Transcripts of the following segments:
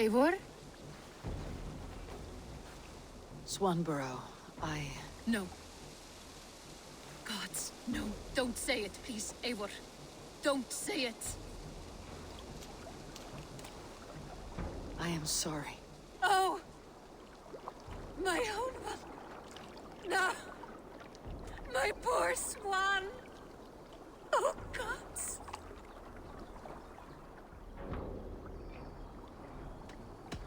Eivor? Swanborough, No. Gods, no. Don't say it, please, Eivor. Don't say it. I am sorry. Oh! My own one. No! My poor swan! Oh, gods!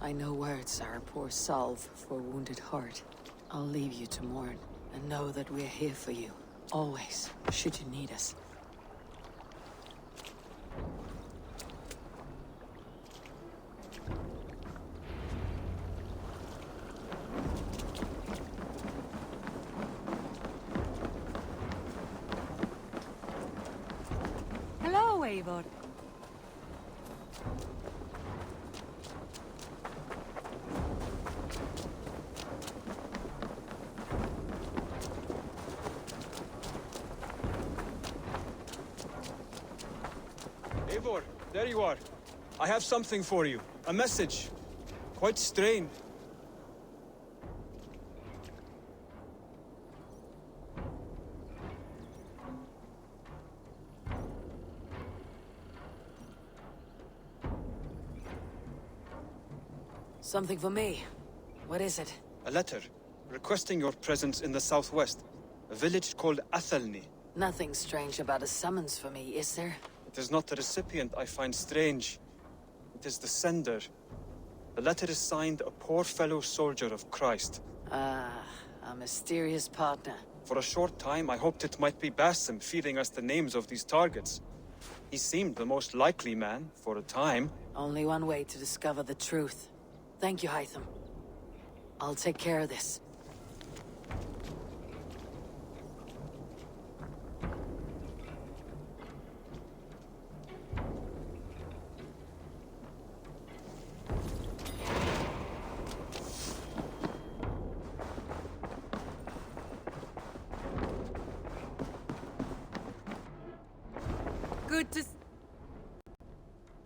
I know words are a poor salve for a wounded heart. I'll leave you to mourn, and know that we're here for you. Always, should you need us. Hello, Eivor. Eivor, there you are. I have something for you. A message. Quite strange. Something for me. What is it? A letter requesting your presence in the southwest. A village called Athelney. Nothing strange about a summons for me, is there? It is not the recipient I find strange. It is the sender. The letter is signed a poor fellow soldier of Christ. Ah, a mysterious partner. For a short time, I hoped it might be Basim feeding us the names of these targets. He seemed the most likely man, for a time. Only one way to discover the truth. Thank you, Hytham. I'll take care of this. Good to...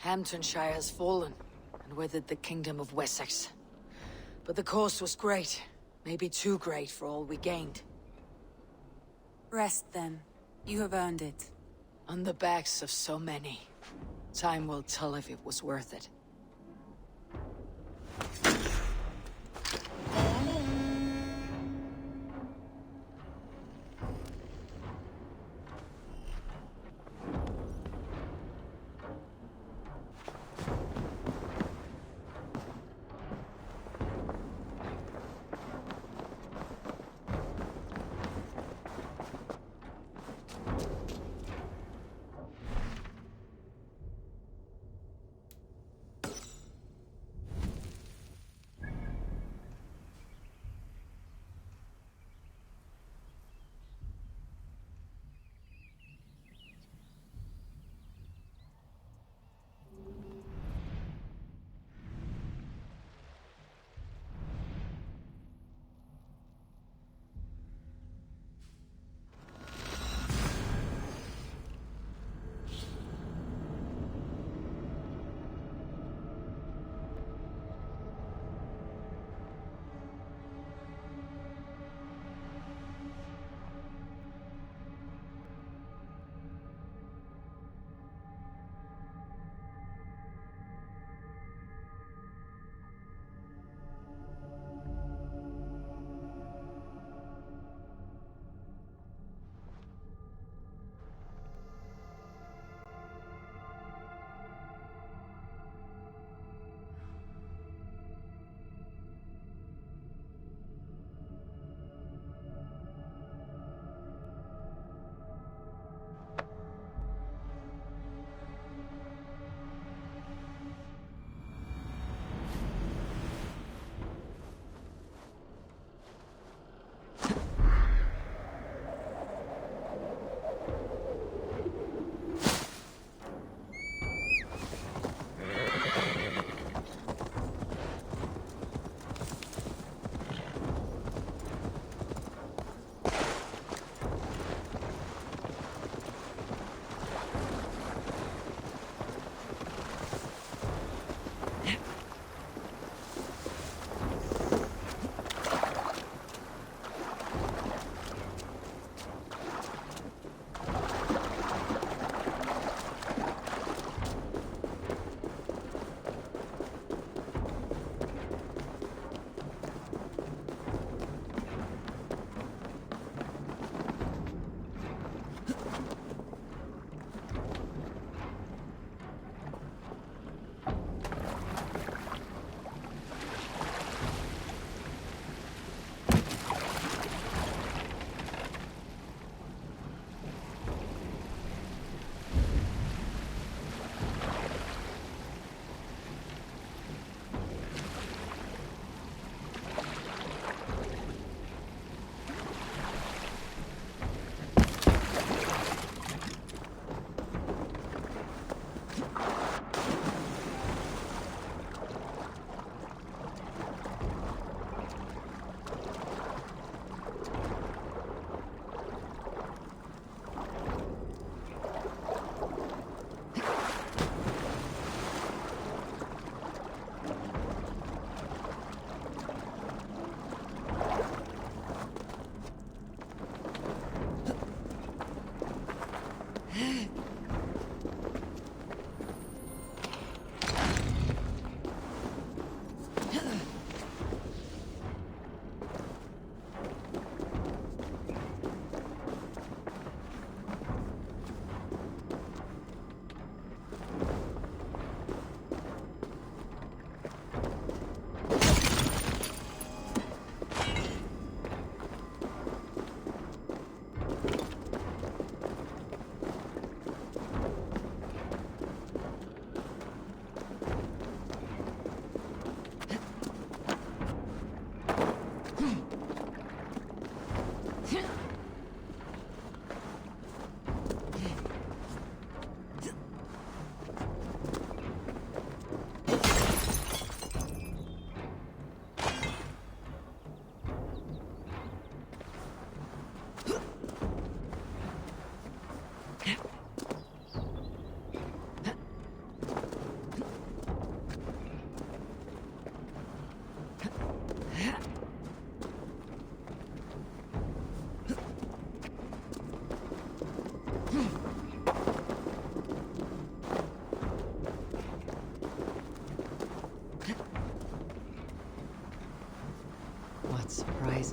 Hamtunscrie has fallen, and with it the Kingdom of Wessex. But the cost was great. Maybe too great for all we gained. Rest, then. You have earned it. On the backs of so many. Time will tell if it was worth it.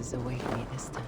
surprises await me this time.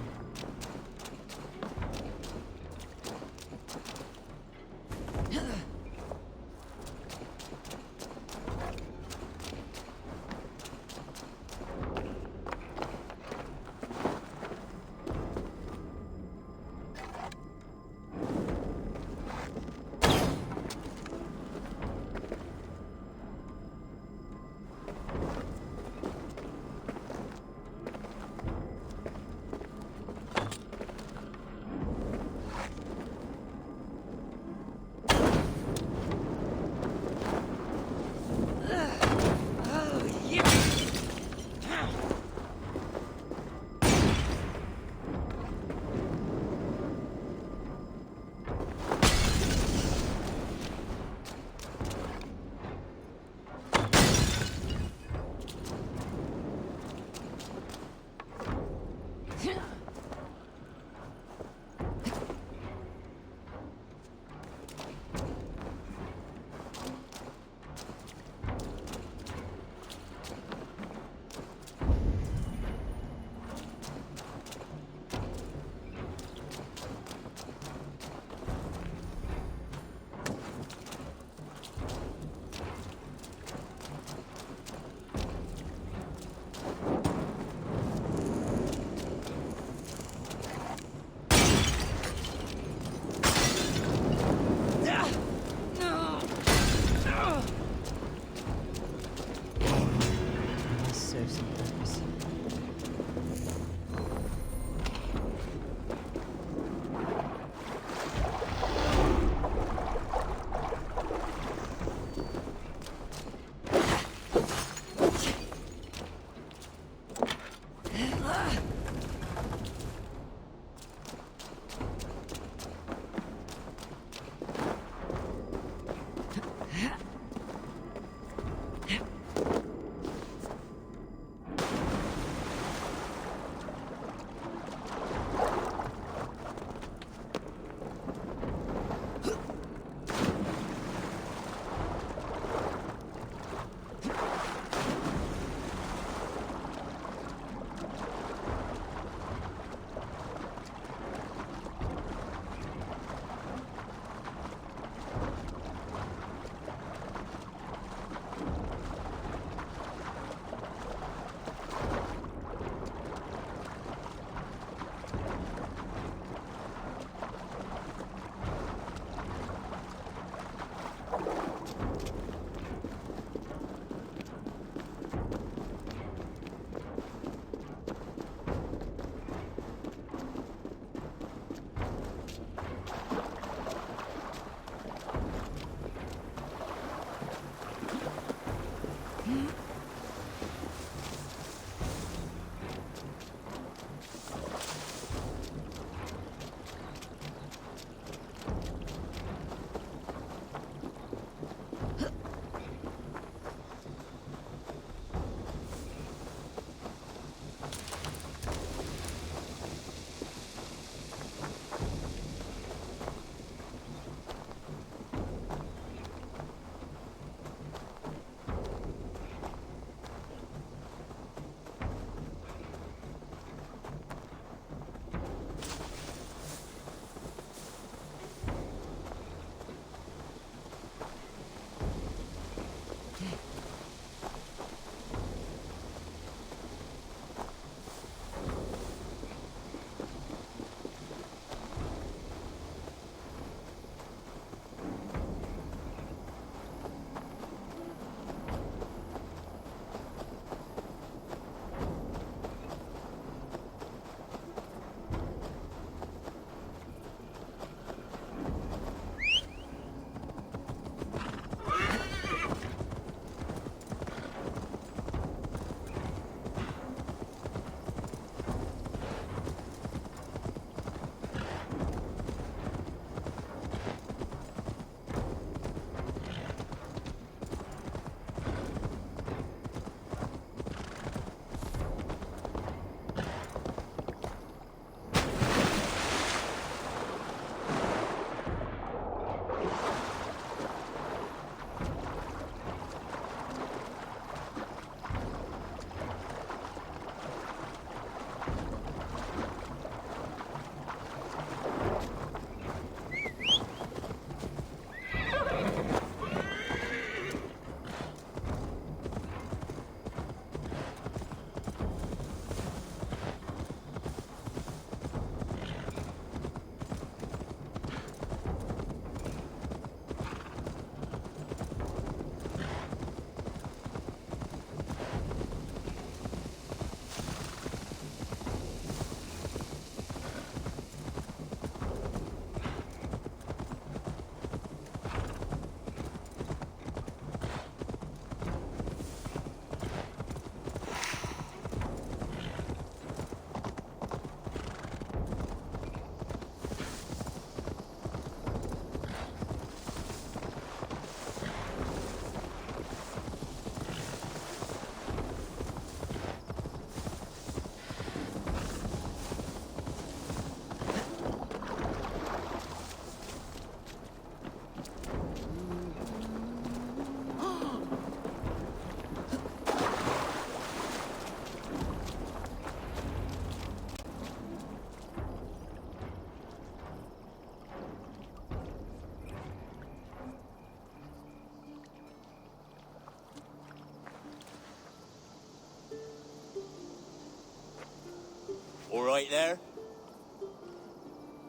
there?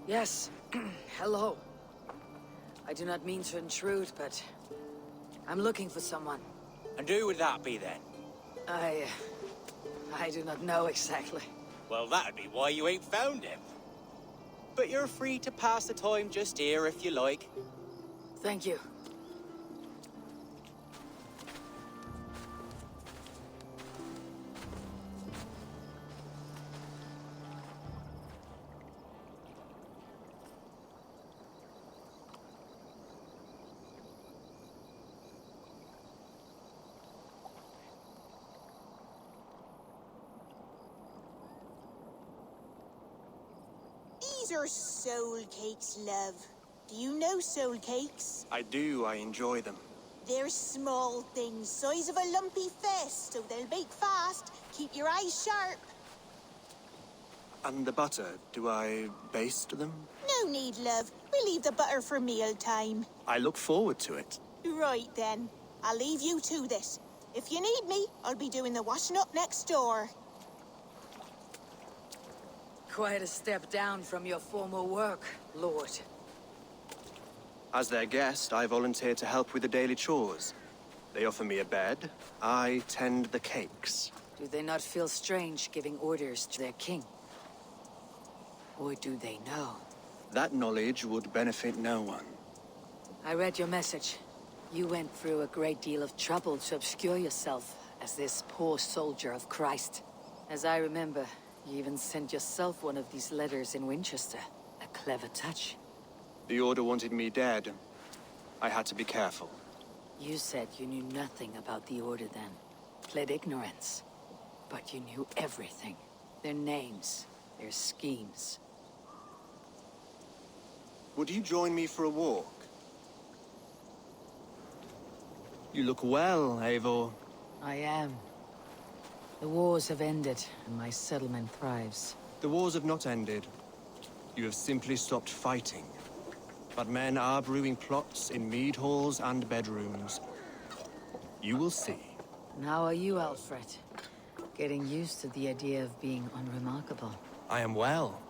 Yes. Hello. I do not mean to intrude, but I'm looking for someone. And who would that be then? I do not know exactly. Well, that'd be why you ain't found him. But you're free to pass the time just here if you like. Thank you. These are soul cakes, love. Do you know soul cakes? I do, I enjoy them. They're small things, size of a lumpy fist, so they'll bake fast. Keep your eyes sharp. And the butter, do I baste them? No need, love. We'll leave the butter for meal time. I look forward to it. Right then. I'll leave you to this. If you need me, I'll be doing the washing up next door. Quite a step down from your former work, Lord. As their guest, I volunteered to help with the daily chores. They offer me a bed, I tend the cakes. Do they not feel strange giving orders to their king? Or do they know? That knowledge would benefit no one. I read your message. You went through a great deal of trouble to obscure yourself as this poor soldier of Christ. As I remember, you even sent yourself one of these letters in Winchester. A clever touch. The Order wanted me dead. I had to be careful. You said you knew nothing about the Order then. Pled ignorance. But you knew everything. Their names, their schemes. Would you join me for a walk? You look well, Eivor. I am. The wars have ended, and my settlement thrives. The wars have not ended. You have simply stopped fighting. But men are brewing plots in mead halls and bedrooms. You will see. And how are you, Alfred? Getting used to the idea of being unremarkable. I am well.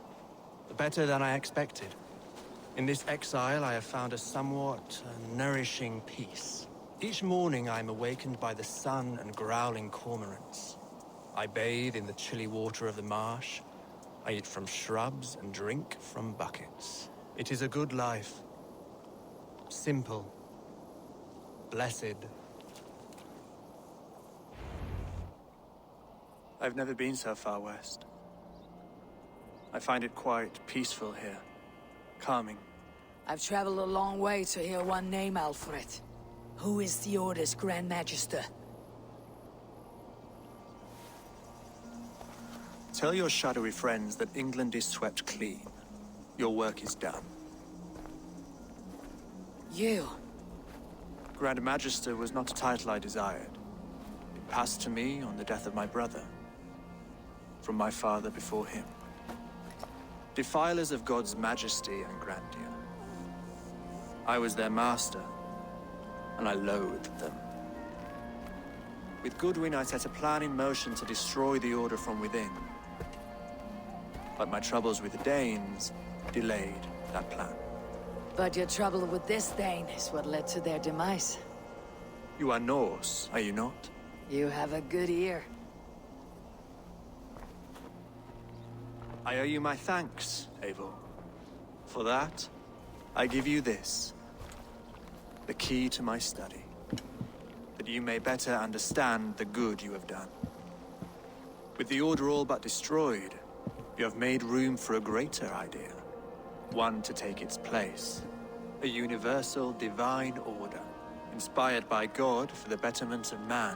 Better than I expected. In this exile, I have found a somewhat nourishing peace. Each morning, I am awakened by the sun and growling cormorants. I bathe in the chilly water of the marsh. I eat from shrubs and drink from buckets. It is a good life. Simple. Blessed. I've never been so far west. I find it quite peaceful here. Calming. I've traveled a long way to hear one name, Alfred. Who is the Order's Grand Magister? Tell your shadowy friends that England is swept clean. Your work is done. You? Grand Magister was not a title I desired. It passed to me on the death of my brother. From my father before him. Defilers of God's majesty and grandeur. I was their master, and I loathed them. With Goodwin, I set a plan in motion to destroy the Order from within. But my troubles with the Danes delayed that plan. But your trouble with this Dane is what led to their demise. You are Norse, are you not? You have a good ear. I owe you my thanks, Eivor. For that, I give you this. The key to my study. That you may better understand the good you have done. With the Order all but destroyed, you have made room for a greater idea. One to take its place. A universal divine order, inspired by God for the betterment of man.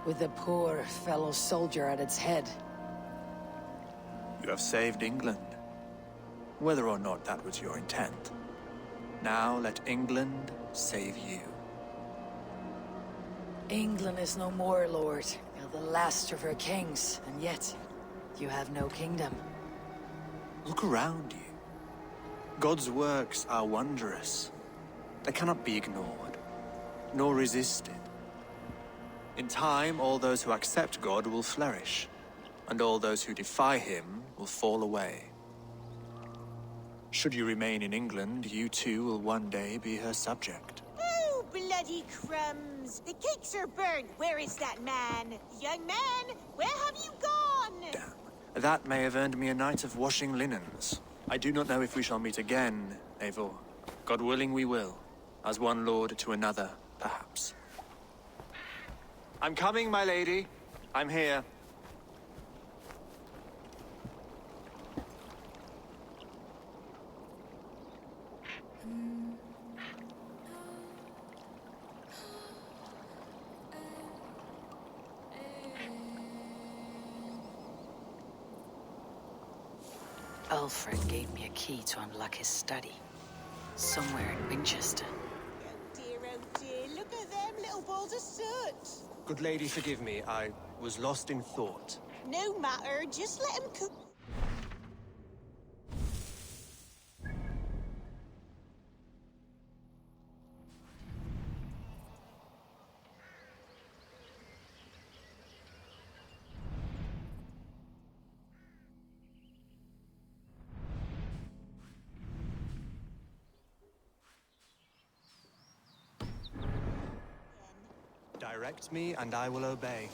With a poor fellow soldier at its head. You have saved England, whether or not that was your intent. Now let England save you. England is no more, Lord. You're the last of her kings, and yet you have no kingdom. Look around you. God's works are wondrous. They cannot be ignored, nor resisted. In time, all those who accept God will flourish, and all those who defy him will fall away. Should you remain in England, you too will one day be her subject. Oh, bloody crumbs! The cakes are burned. Where is that man? Young man, where have you gone? Damn. That may have earned me a night of washing linens. I do not know if we shall meet again, Eivor. God willing we will. As one lord to another, perhaps. I'm coming, my lady. I'm here. Alfred gave me a key to unlock his study. Somewhere in Winchester. Oh dear, look at them little balls of soot. Good lady, forgive me. I was lost in thought. No matter, just let him cook. Direct me, and I will obey.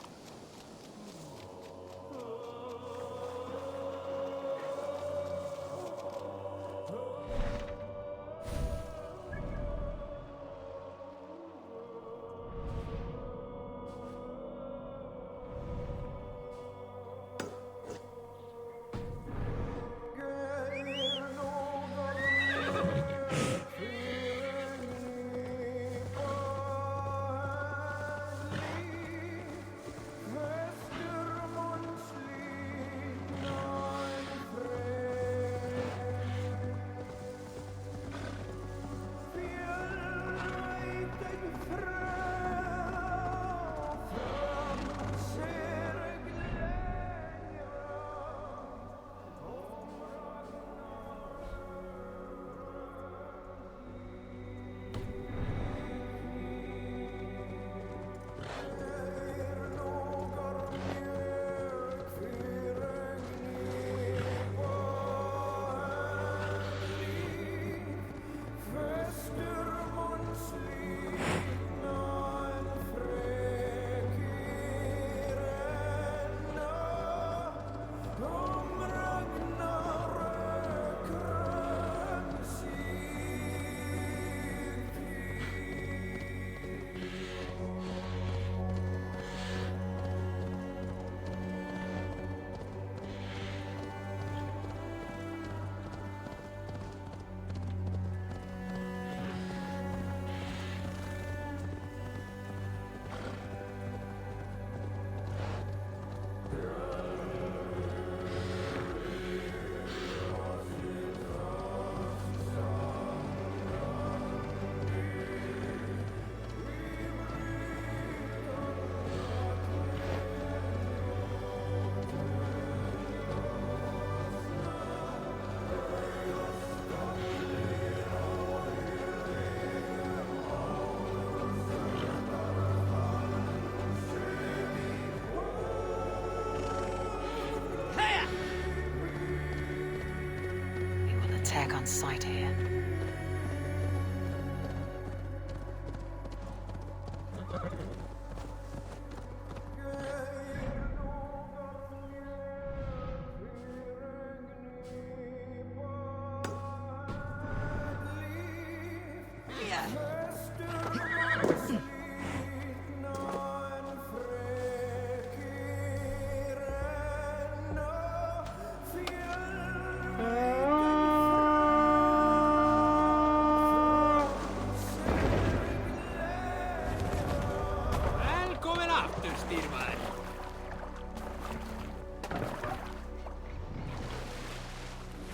Attack on sight here.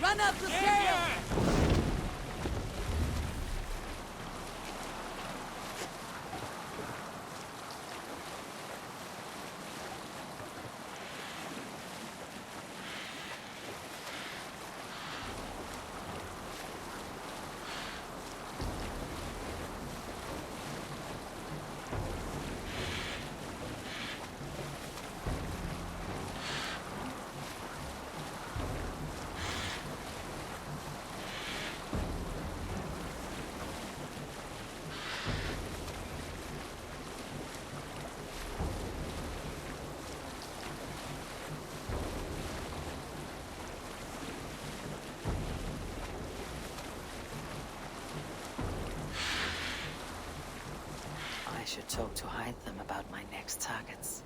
Run up the sail! I should talk to Hytham about my next targets.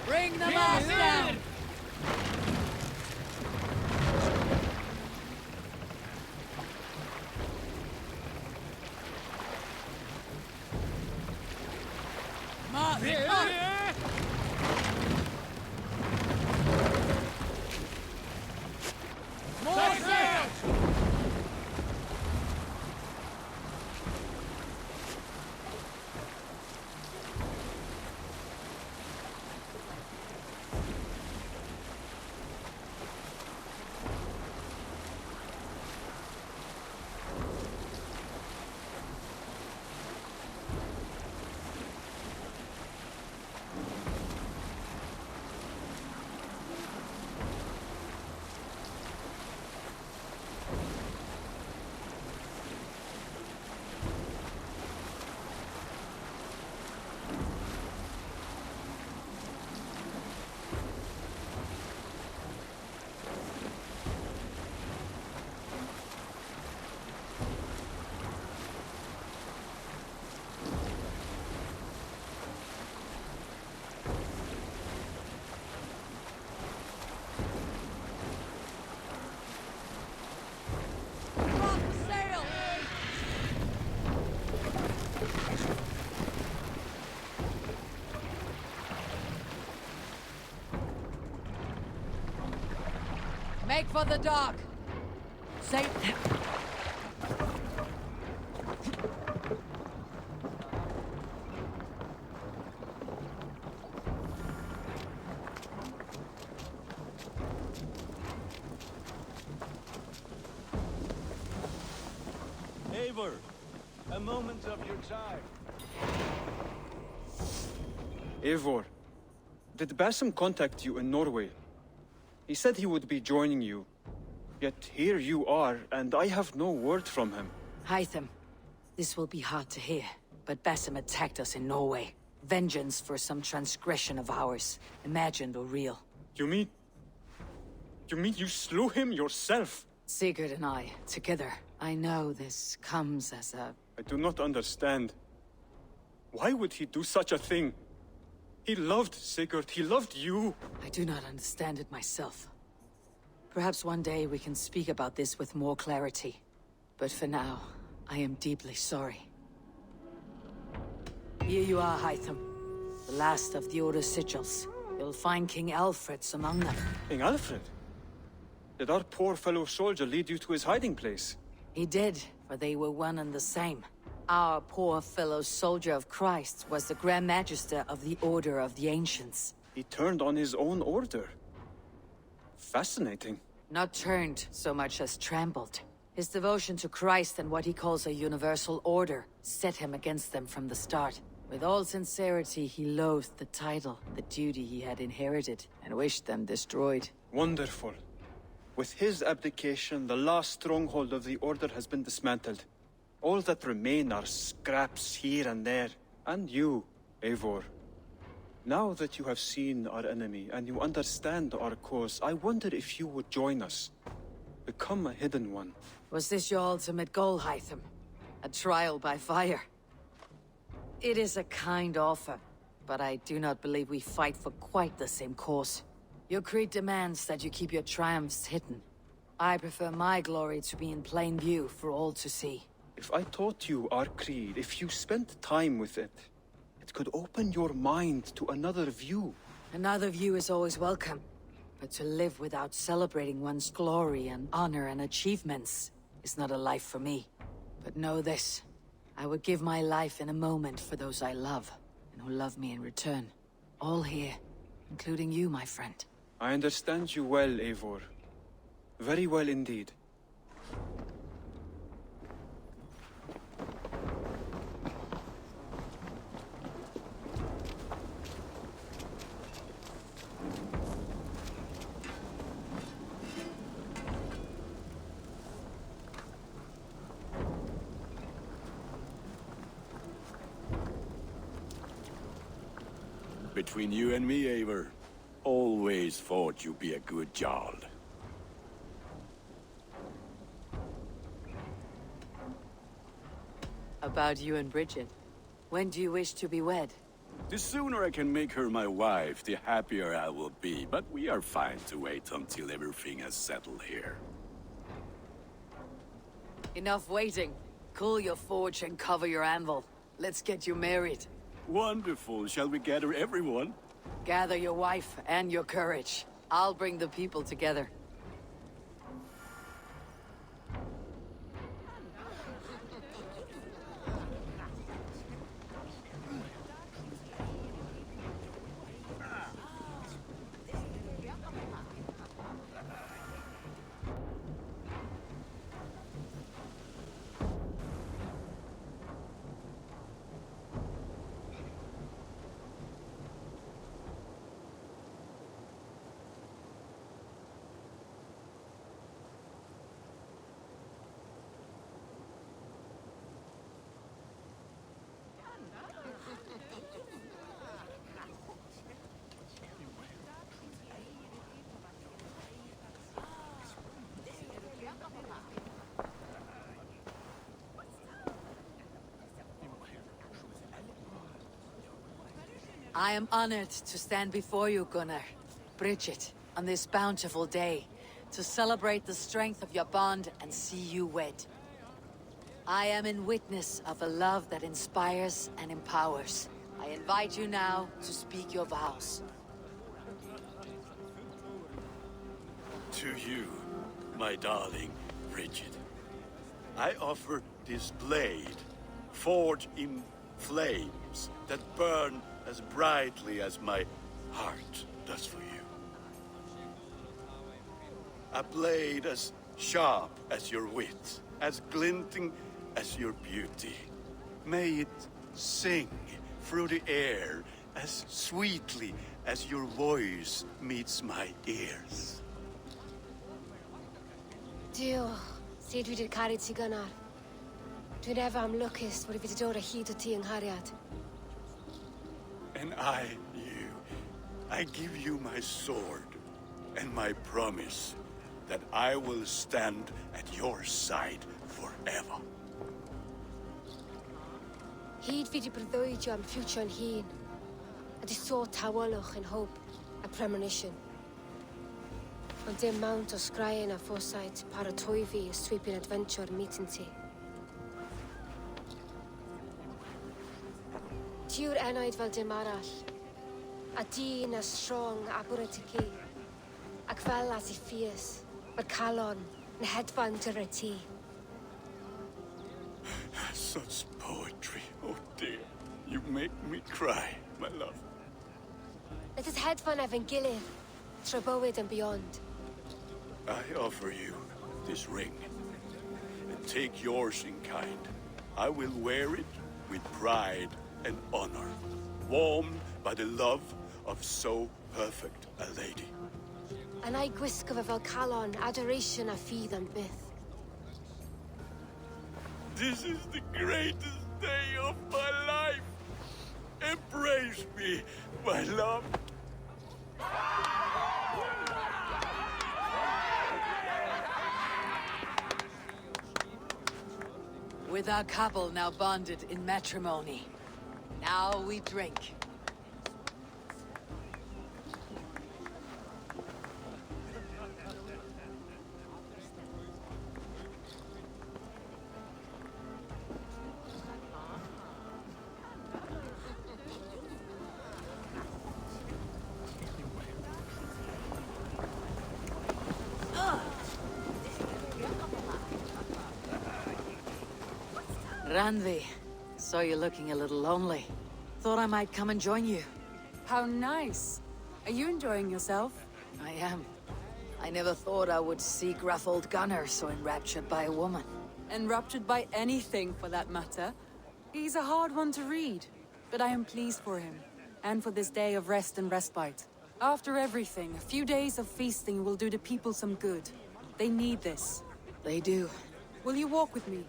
Bring the mast down! Make for the dock! Say... Eivor, a moment of your time. Eivor, did Basim contact you in Norway? He said he would be joining you. Yet here you are, and I have no word from him. Hytham, this will be hard to hear, but Basim attacked us in Norway. Vengeance for some transgression of ours, imagined or real. You mean you slew him yourself? Sigurd and I, together. I know this comes as a... I do not understand. Why would he do such a thing? He loved Sigurd, he loved you. I do not understand it myself. Perhaps one day we can speak about this with more clarity. But for now, I am deeply sorry. Here you are, Hytham. The last of the Order Sigils. You'll find King Alfred's among them. King Alfred? Did our poor fellow soldier lead you to his hiding place? He did, for they were one and the same. Our poor fellow soldier of Christ was the Grand Magister of the Order of the Ancients. He turned on his own order. Fascinating. Not turned so much as trampled. His devotion to Christ and what he calls a universal order set him against them from the start. With all sincerity, he loathed the title, the duty he had inherited, and wished them destroyed. Wonderful. With his abdication, the last stronghold of the Order has been dismantled. All that remain are scraps here and there. And you, Eivor. Now that you have seen our enemy and you understand our cause, I wonder if you would join us. Become a hidden one. Was this your ultimate goal, Hytham? A trial by fire? It is a kind offer, but I do not believe we fight for quite the same cause. Your creed demands that you keep your triumphs hidden. I prefer my glory to be in plain view for all to see. If I taught you our creed, if you spent time with it, it could open your mind to another view. Another view is always welcome, but to live without celebrating one's glory and honor and achievements is not a life for me. But know this, I would give my life in a moment for those I love, and who love me in return. All here, including you, my friend. I understand you well, Eivor. Very well indeed. Between you and me, Eivor, always thought you'd be a good Jarl. About you and Bridget. When do you wish to be wed? The sooner I can make her my wife, the happier I will be, but we are fine to wait until everything has settled here. Enough waiting. Cool your forge and cover your anvil. Let's get you married. Wonderful. Shall we gather everyone? Gather your wife and your courage. I'll bring the people together. I am honored to stand before you, Gunnar, Bridget, on this bountiful day, to celebrate the strength of your bond and see you wed. I am in witness of a love that inspires and empowers. I invite you now to speak your vows. To you, my darling Bridget. I offer this blade, forged in flames that burn as brightly as my heart does for you. A blade as sharp as your wit, as glinting as your beauty. May it sing through the air as sweetly as your voice meets my ears. Dio, sut dwi 'di caru ti gynnar. Dwi'n efo am lwcus bod I fi 'di dod o hyd o ti yng nghariad. And I give you my sword and my promise that I will stand at your side forever. Hyd fi 'di breuddwydio am ffiwtio yn hun, a di sôn tawolwch yn hope a premonition. Ond dim mount o sgraen a foresight paratoi fi y sweeping adventure meeting ti. Tiw'r enaid fel dim arall, a dyn a strong a bwrdd ty ci, ac fel as I ffies, mae'r calon yn hedfan dyr y ti. Such poetry, oh dear. You make me cry, my love. Let us hedfan efo'n gilydd, tro bywyd and beyond. I offer you this ring, and take yours in kind. I will wear it with pride and honor, warmed by the love of so perfect a lady. And I gwisgo fe fel calon, adoration a ffydd am byth. This is the greatest day of my life. Embrace me, my love. With our couple now bonded in matrimony, now we drink. Randvi, saw you looking a little lonely. Thought I might come and join you. How nice. Are you enjoying yourself? I am. I never thought I would see gruff old Gunnar so enraptured by a woman. Enraptured by anything, for that matter. He's a hard one to read, but I am pleased for him, and for this day of rest and respite. After everything, a few days of feasting will do the people some good. They need this. They do. Will you walk with me?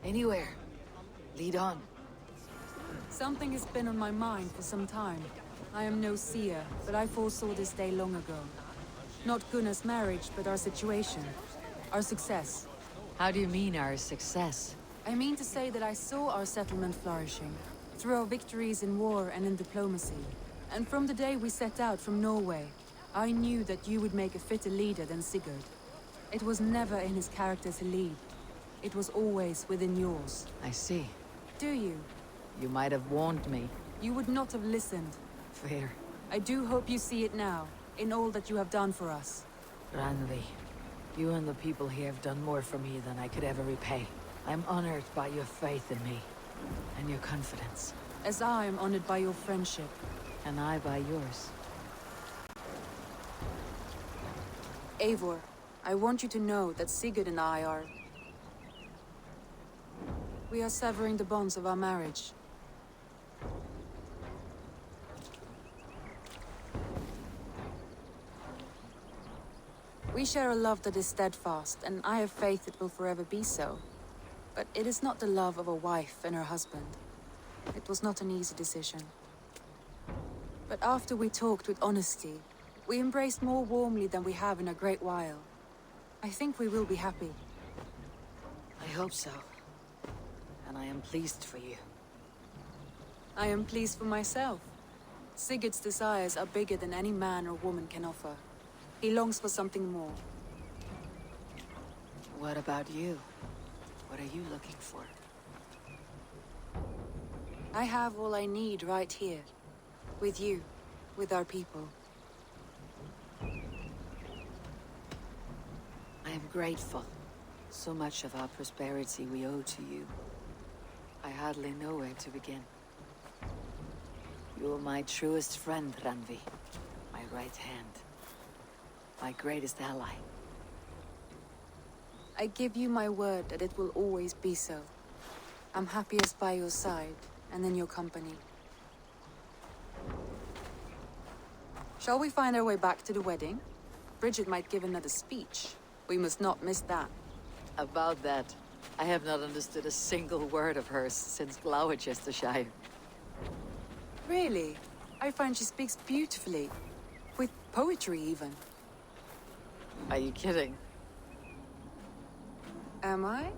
Anywhere. Lead on. Something has been on my mind for some time. I am no seer, but I foresaw this day long ago. Not Gunnar's marriage, but our situation. Our success. How do you mean our success? I mean to say that I saw our settlement flourishing, through our victories in war and in diplomacy. And from the day we set out from Norway, I knew that you would make a fitter leader than Sigurd. It was never in his character to lead. It was always within yours. I see. Do you? You might have warned me. You would not have listened. Fair. I do hope you see it now, in all that you have done for us. Randvi, you and the people here have done more for me than I could ever repay. I'm honored by your faith in me, and your confidence. As I am honored by your friendship. And I by yours. Eivor, I want you to know that Sigurd and I are... We are severing the bonds of our marriage. We share a love that is steadfast, and I have faith it will forever be so. But it is not the love of a wife and her husband. It was not an easy decision. But after we talked with honesty, we embraced more warmly than we have in a great while. I think we will be happy. I hope so. And I am pleased for you. I am pleased for myself. Sigurd's desires are bigger than any man or woman can offer. He longs for something more. What about you? What are you looking for? I have all I need right here. With you. With our people. I am grateful. So much of our prosperity we owe to you. I hardly know where to begin. You are my truest friend, Ranvi. My right hand. My greatest ally. I give you my word that it will always be so. I'm happiest by your side, and in your company. Shall we find our way back to the wedding? Bridget might give another speech. We must not miss that. About that, I have not understood a single word of hers since Gloucestershire. Really? I find she speaks beautifully. With poetry, even. Are you kidding? Am I?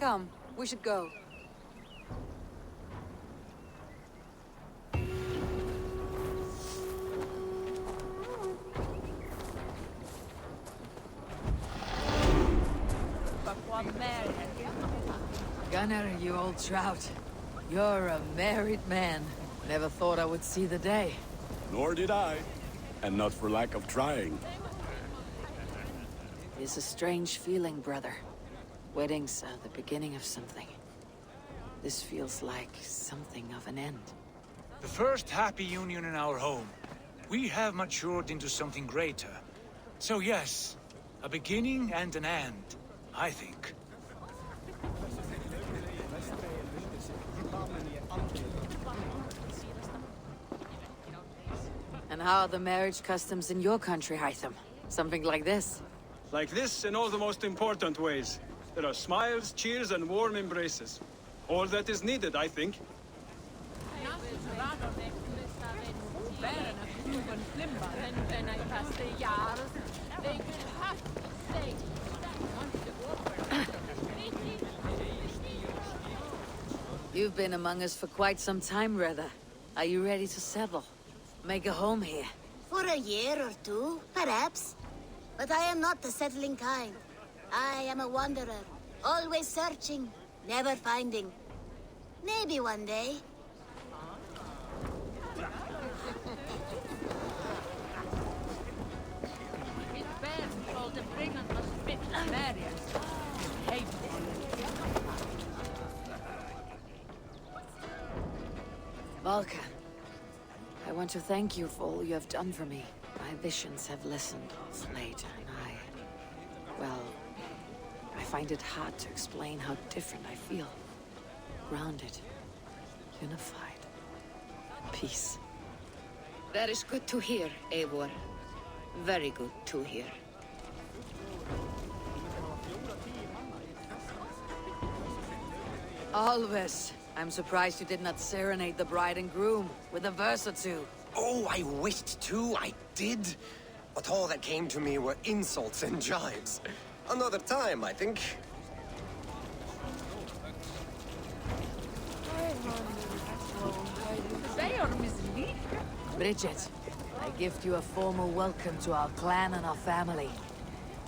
Come, we should go. Gunnar, you old trout. You're a married man. Never thought I would see the day. Nor did I. And not for lack of trying. It's a strange feeling, brother. Weddings are the beginning of something. This feels like something of an end. The first happy union in our home. We have matured into something greater. So yes, a beginning and an end, I think. And how are the marriage customs in your country, Hytham? Something like this? Like this in all the most important ways. There are smiles, cheers, and warm embraces. All that is needed, I think. You've been among us for quite some time, Reda. Are you ready to settle? Make a home here? For a year or two, perhaps. But I am not the settling kind. I am a wanderer, always searching, never finding. Maybe one day. Valka, I want to thank you for all you have done for me. My ambitions have lessened of late, and well, I find it hard to explain how different I feel. Grounded, unified, at peace. That is good to hear, Eivor. Very good to hear. Alves, I'm surprised you did not serenade the bride and groom with a verse or two. Oh, I wished to, I did. But all that came to me were insults and jibes. Another time, I think. Bridget, I gift you a formal welcome to our clan and our family.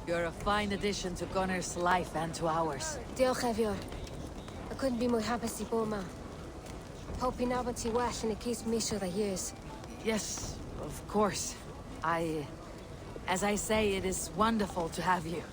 You're a fine addition to Gunnar's life and to ours. Diolch, Eivor. I couldn't be more happy to Boma. Hope you now see well in the case Misha the years. Yes, of course. As I say, it is wonderful to have you.